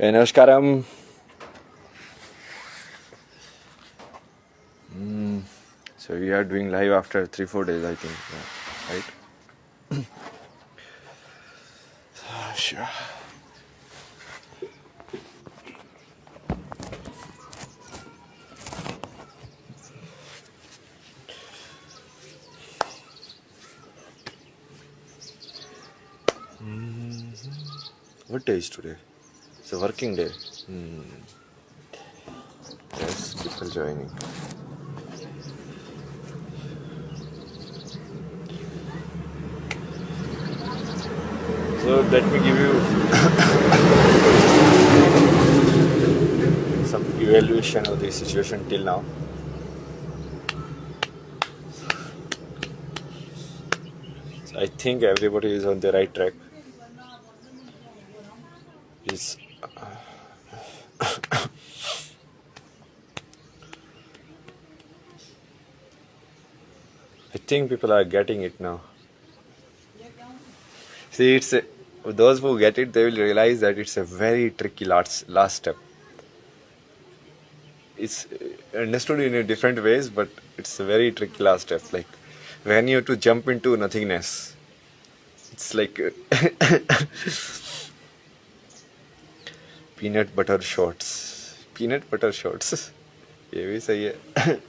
Namaskaram. So we are doing live after 3-4 days, I think. Yeah, right? Sure. What day is today? It's a working day. Yes, people joining. So let me give you some evaluation of the situation till now. So I think everybody is on the right track. Is I think people are getting it now. See, those who get it, they will realize that it's a very tricky last step. It's understood in a different ways, but it's a very tricky last step. Like when you have to jump into nothingness, it's like peanut butter shorts. Peanut butter shorts. ये भी सही है.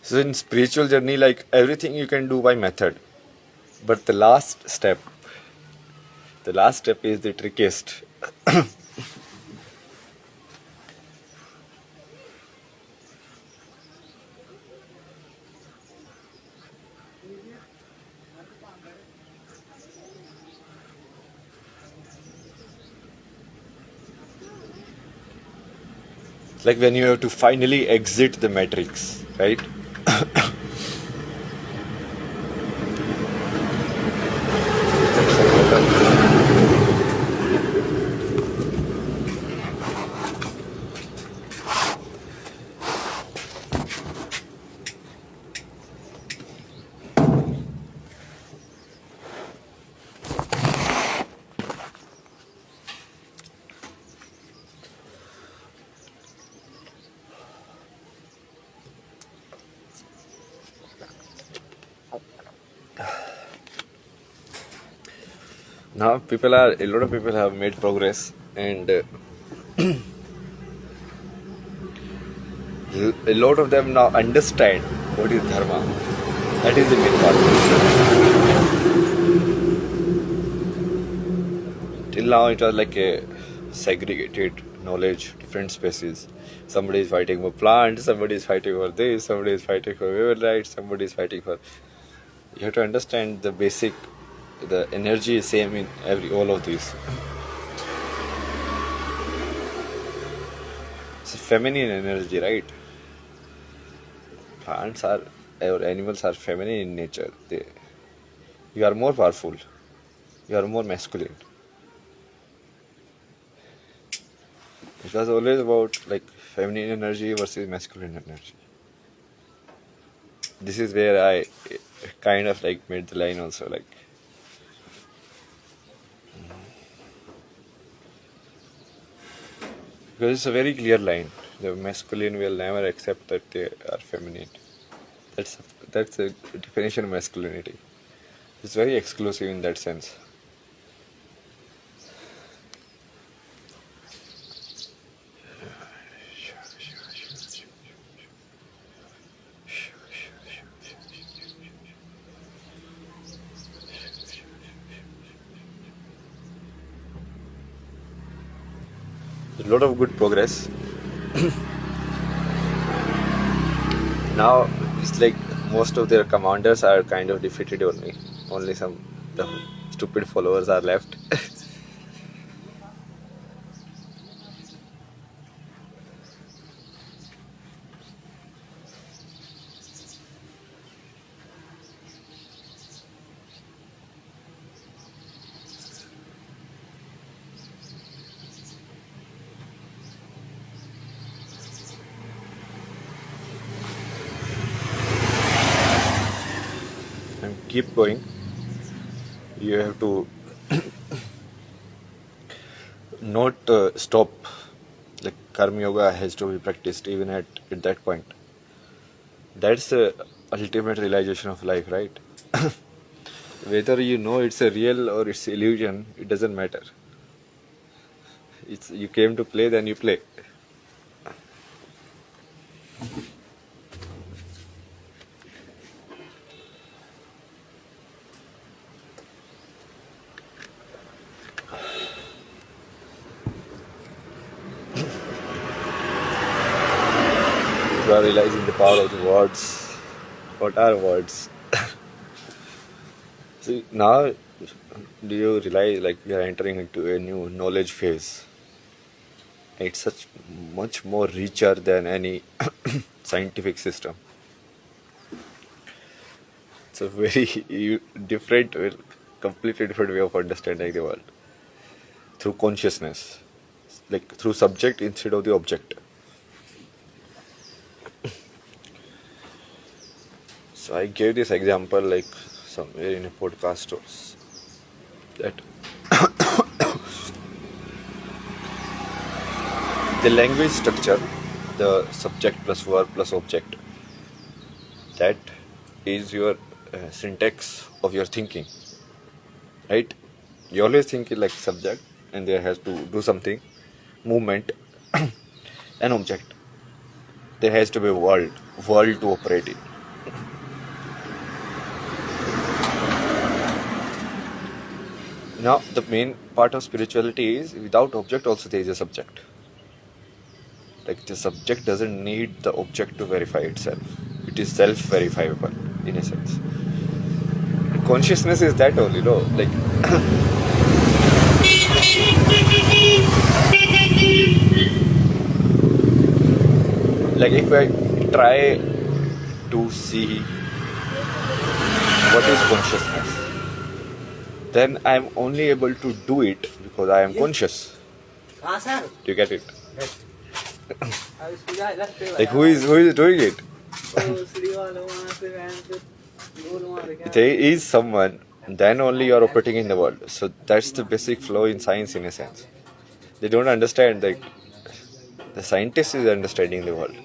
So in spiritual journey, like everything you can do by method, but the last step is the trickiest. It's like when you have to finally exit the matrix, right? Now a lot of people have made progress, and a lot of them now understand what is dharma. That is the main part. Till now it was like a segregated knowledge, different species. Somebody is fighting for plants, somebody is fighting for this, somebody is fighting for women's rights, somebody is fighting for... You have to understand the energy is same in all of these. It's a feminine energy, right? Plants or animals are feminine in nature. You are more powerful. You are more masculine. It was always about like feminine energy versus masculine energy. This is where I kind of like made the line also, like because it's a very clear line. The masculine will never accept that they are feminine. That's the definition of masculinity. It's very exclusive in that sense. A lot of good progress. Now it's like most of their commanders are kind of defeated only. Only the stupid followers are left. And keep going. You have to not stop. Like karma yoga has to be practiced even at that point. That's the ultimate realization of life, right? Whether you know it's a real or it's illusion, it doesn't matter. It's you came to play, then you play. You are realizing the power of the words. What are words? See, now do you realize like we are entering into a new knowledge phase? It's such much more richer than any scientific system. It's a very different, completely different way of understanding the world through consciousness, like through subject instead of the object. So I gave this example like somewhere in a podcast that the language structure, the subject plus verb plus object, that is your syntax of your thinking, right? You always think it like subject and there has to do something, movement, an object. There has to be a world to operate in. Now the main part of spirituality is without object also there is a subject. Like the subject doesn't need the object to verify itself. It is self-verifiable in a sense. Consciousness is that only, no? Like like if I try to see what is consciousness, then I'm only able to do it because I am conscious. Do you get it? Like who is doing it? There is someone, then only you are operating in the world. So that's the basic flow in science in a sense. They don't understand that the scientist is understanding the world.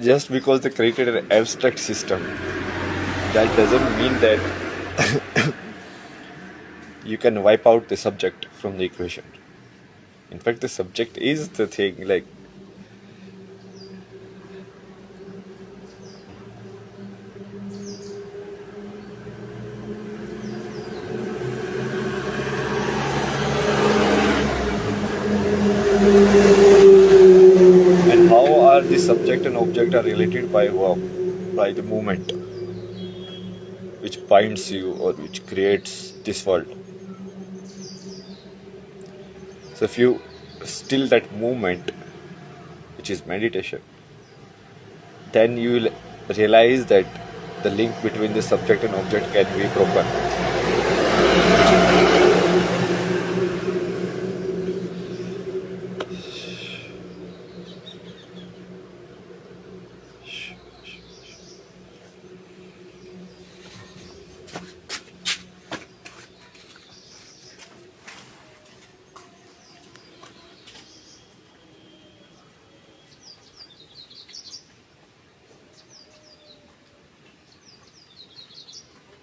Just because they created an abstract system, that doesn't mean that you can wipe out the subject from the equation. In fact, the subject is the thing, like and how are the subject and object are related by verb, by the movement which binds you or which creates this world. So if you still that movement, which is meditation, then you will realize that the link between the subject and object can be broken.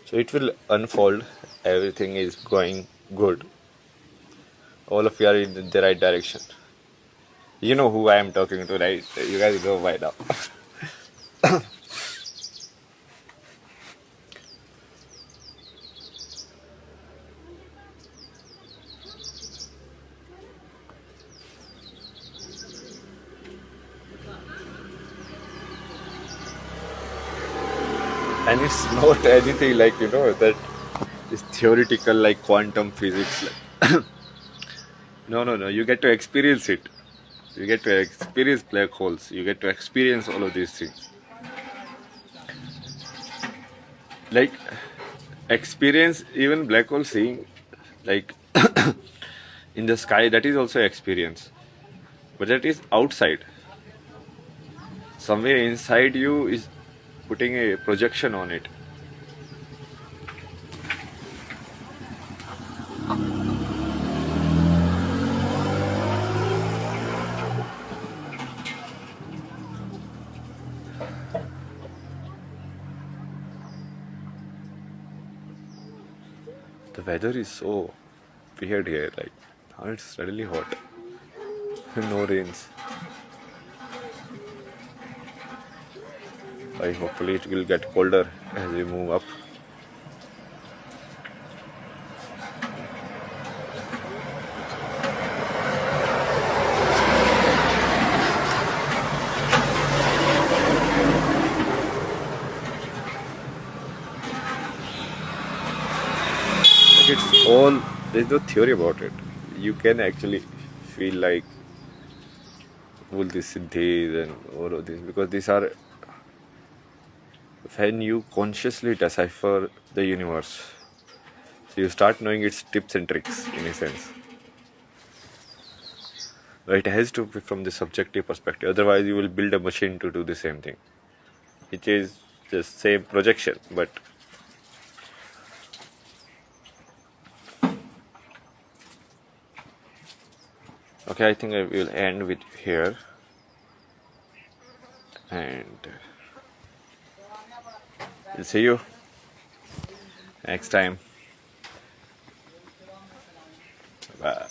So it will unfold. Everything is going good. All of you are in the right direction. You know who I am talking to, right? You guys know by now. And it's not anything like, that is theoretical like quantum physics. Like no. You get to experience it. You get to experience black holes. You get to experience all of these things. Like experience even black hole seeing, like in the sky, that is also experience, but that is outside. Somewhere inside you is putting a projection on it. The weather is so weird here, like now it's suddenly hot. No rains. Hopefully it will get colder as we move up. Like it's all, there's no theory about it. You can actually feel like all these siddhis and all of this, because these are when you consciously decipher the universe. So you start knowing its tips and tricks in a sense. It has to be from the subjective perspective. Otherwise, you will build a machine to do the same thing, which is just same projection. But okay, I think I will end with here, and we'll see you next time. Bye.